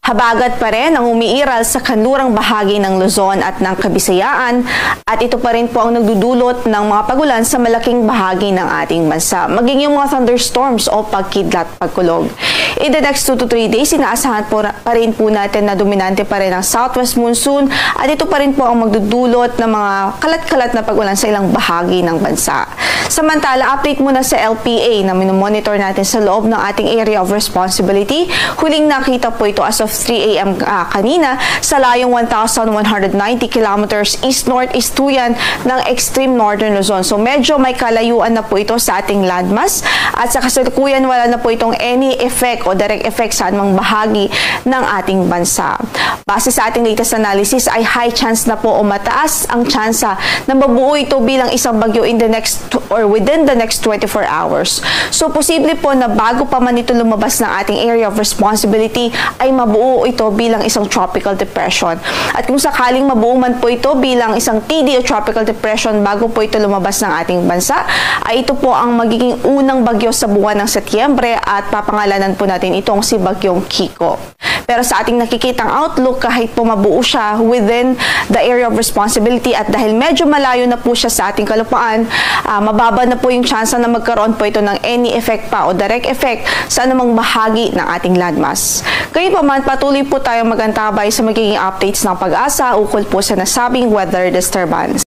Habagat pa rin ang umiiral sa kanlurang bahagi ng Luzon at ng Kabisayaan at ito pa rin po ang nagdudulot ng mga pagulan sa malaking bahagi ng ating bansa. Maging yung mga thunderstorms o pagkidlat, pagkulog. In the next 2 to 3 days, inaasahan pa rin po natin na dominante pa rin ang southwest monsoon at ito pa rin po ang magdudulot ng mga kalat-kalat na pagulan sa ilang bahagi ng bansa. Samantala, update muna sa LPA na minomonitor natin sa loob ng ating area of responsibility. Huling nakita po ito as of 3 a.m. Kanina sa layong 1,190 kilometers east-northeast yan ng extreme northern Luzon. So medyo may kalayuan na po ito sa ating landmass at sa kasalukuyan wala na po itong any effect o direct effect sa anumang bahagi ng ating bansa. Base sa ating latest analysis ay high chance na po o mataas ang tsansa na mabuo ito bilang isang bagyo in the next or within the next 24 hours. So posible po na bago pa man ito lumabas ng ating area of responsibility ay mabuo ito bilang isang tropical depression. At kung sakaling mabuo man po ito bilang isang TD o tropical depression bago po ito lumabas ng ating bansa, ay ito po ang magiging unang bagyo sa buwan ng Setyembre at papangalanan po natin itong si Bagyong Kiko. Pero sa ating nakikitang outlook, kahit po mabuo siya within the area of responsibility at dahil medyo malayo na po siya sa ating kalupaan, mababa na po yung chance na magkaroon po ito ng any effect pa o direct effect sa anumang bahagi ng ating landmass. Gayunpaman, patuloy po tayong magantabay sa magiging updates ng Pag-asa ukol po sa nasabing weather disturbance.